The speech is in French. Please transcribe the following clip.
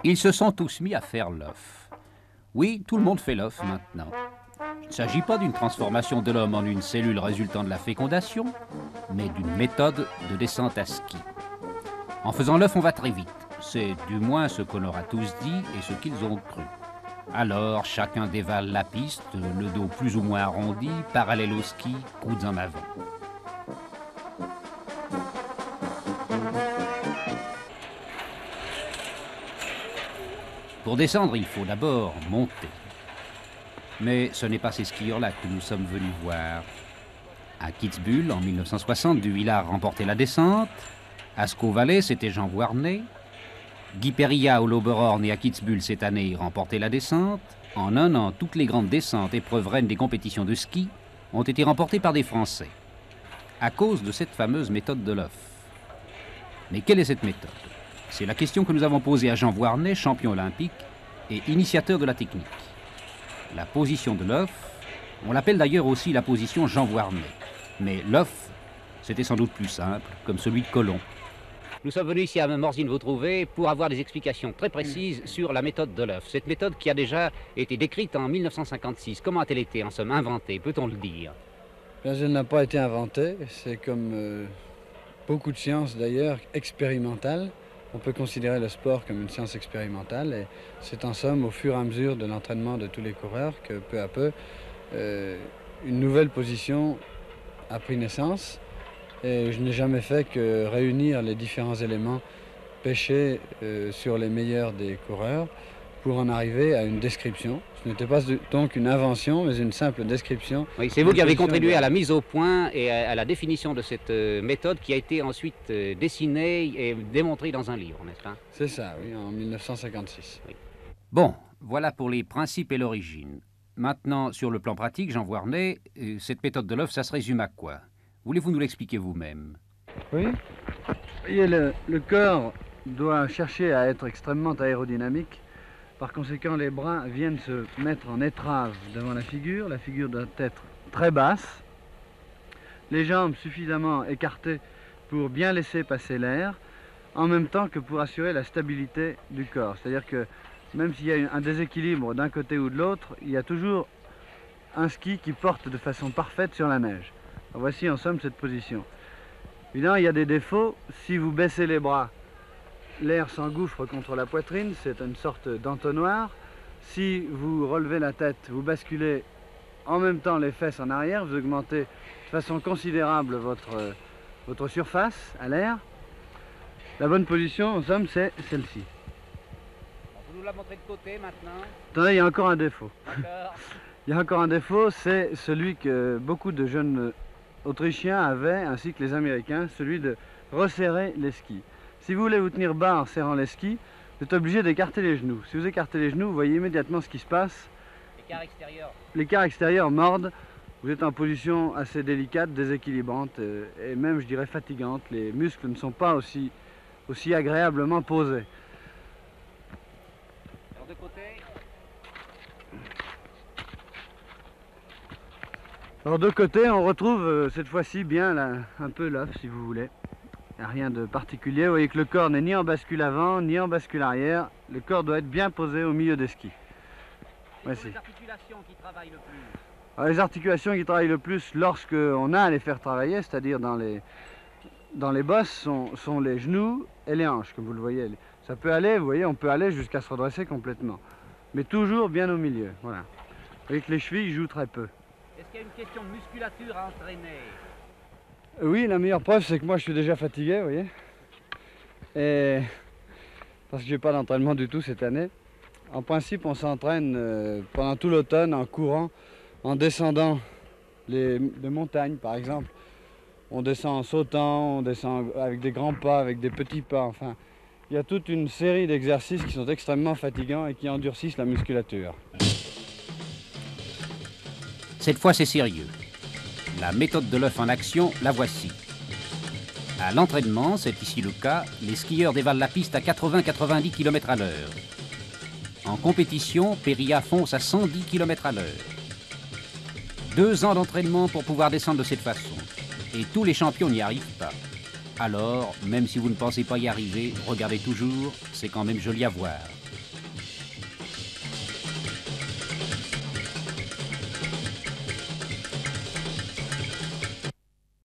Ils se sont tous mis à faire l'œuf. Oui, tout le monde fait l'œuf maintenant. Il ne s'agit pas d'une transformation de l'homme en une cellule résultant de la fécondation, mais d'une méthode de descente à ski. En faisant l'œuf, on va très vite. C'est du moins ce qu'on leur a tous dit et ce qu'ils ont cru. Alors, chacun dévale la piste, le dos plus ou moins arrondi, parallèle au ski, coudes en avant. Pour descendre, il faut d'abord monter. Mais ce n'est pas ces skieurs-là que nous sommes venus voir. À Kitzbühel, en 1960, Du Villard remportait la descente. À Sceaux-Vallée, c'était Jean Voarnet. Guy Périllat au Lauberhorn et à Kitzbühel cette année remportait la descente. En un an, toutes les grandes descentes, épreuves reines des compétitions de ski, ont été remportées par des Français. À cause de cette fameuse méthode de l'œuf. Mais quelle est cette méthode? C'est la question que nous avons posée à Jean Voarnet, champion olympique et initiateur de la technique. La position de l'œuf, on l'appelle d'ailleurs aussi la position Jean Voarnet. Mais l'œuf, c'était sans doute plus simple, comme celui de Colomb. Nous sommes venus ici à Morzine vous trouver pour avoir des explications très précises sur la méthode de l'œuf. Cette méthode qui a déjà été décrite en 1956. Comment a-t-elle été en somme inventée, peut-on le dire? Elle n'a pas été inventée, c'est comme beaucoup de sciences d'ailleurs, expérimentales. On peut considérer le sport comme une science expérimentale et c'est en somme au fur et à mesure de l'entraînement de tous les coureurs que peu à peu une nouvelle position a pris naissance. Et je n'ai jamais fait que réunir les différents éléments pêchés sur les meilleurs des coureurs pour en arriver à une description. Ce n'était pas donc une invention, mais une simple description. Oui, c'est vous qui avez contribué à la mise au point et à la définition de cette méthode qui a été ensuite dessinée et démontrée dans un livre, n'est-ce pas? C'est ça, oui, en 1956. Oui. Bon, voilà pour les principes et l'origine. Maintenant, sur le plan pratique, Jean Voarnet, cette méthode de l'œuf, ça se résume à quoi? Voulez-vous nous l'expliquer vous-même? Oui. Et le corps doit chercher à être extrêmement aérodynamique. Par conséquent, les bras viennent se mettre en étrave devant la figure. La figure doit être très basse. Les jambes suffisamment écartées pour bien laisser passer l'air, en même temps que pour assurer la stabilité du corps. C'est-à-dire que même s'il y a un déséquilibre d'un côté ou de l'autre, il y a toujours un ski qui porte de façon parfaite sur la neige. Alors voici en somme cette position. Évidemment, il y a des défauts. Si vous baissez les bras, l'air s'engouffre contre la poitrine, c'est une sorte d'entonnoir. Si vous relevez la tête, vous basculez en même temps les fesses en arrière, vous augmentez de façon considérable votre surface à l'air. La bonne position, en somme, c'est celle-ci. Vous nous la montrez de côté maintenant? Attendez, il y a encore un défaut. D'accord. Il y a encore un défaut, c'est celui que beaucoup de jeunes Autrichiens avaient, ainsi que les Américains, celui de resserrer les skis. Si vous voulez vous tenir bas en serrant les skis, vous êtes obligé d'écarter les genoux. Si vous écartez les genoux, vous voyez immédiatement ce qui se passe. L'écart extérieur. L'écart extérieur morde. Vous êtes en position assez délicate, déséquilibrante et même, je dirais, fatigante. Les muscles ne sont pas aussi agréablement posés. Alors de côté. Alors de côté, on retrouve cette fois-ci bien là, un peu l'œuf, si vous voulez. Il n'y a rien de particulier. Vous voyez que le corps n'est ni en bascule avant, ni en bascule arrière. Le corps doit être bien posé au milieu des skis. Voici. Les articulations qui travaillent le plus. Alors, les articulations qui travaillent le plus lorsqu'on a à les faire travailler, c'est-à-dire dans les bosses, sont les genoux et les hanches, comme vous le voyez. Ça peut aller, vous voyez, on peut aller jusqu'à se redresser complètement. Mais toujours bien au milieu, voilà. Vous voyez que les chevilles jouent très peu. Est-ce qu'il y a une question de musculature à entraîner? Oui, la meilleure preuve, c'est que moi, je suis déjà fatigué, vous voyez. Et parce que j'ai pas d'entraînement du tout cette année. En principe, on s'entraîne pendant tout l'automne en courant, en descendant les montagnes, par exemple. On descend en sautant, on descend avec des grands pas, avec des petits pas, enfin. Il y a toute une série d'exercices qui sont extrêmement fatigants et qui endurcissent la musculature. Cette fois, c'est sérieux. La méthode de l'œuf en action, la voici. À l'entraînement, c'est ici le cas, les skieurs dévalent la piste à 80-90 km à l'heure. En compétition, Périllat fonce à 110 km à l'heure. 2 ans d'entraînement pour pouvoir descendre de cette façon. Et tous les champions n'y arrivent pas. Alors, même si vous ne pensez pas y arriver, regardez toujours, c'est quand même joli à voir.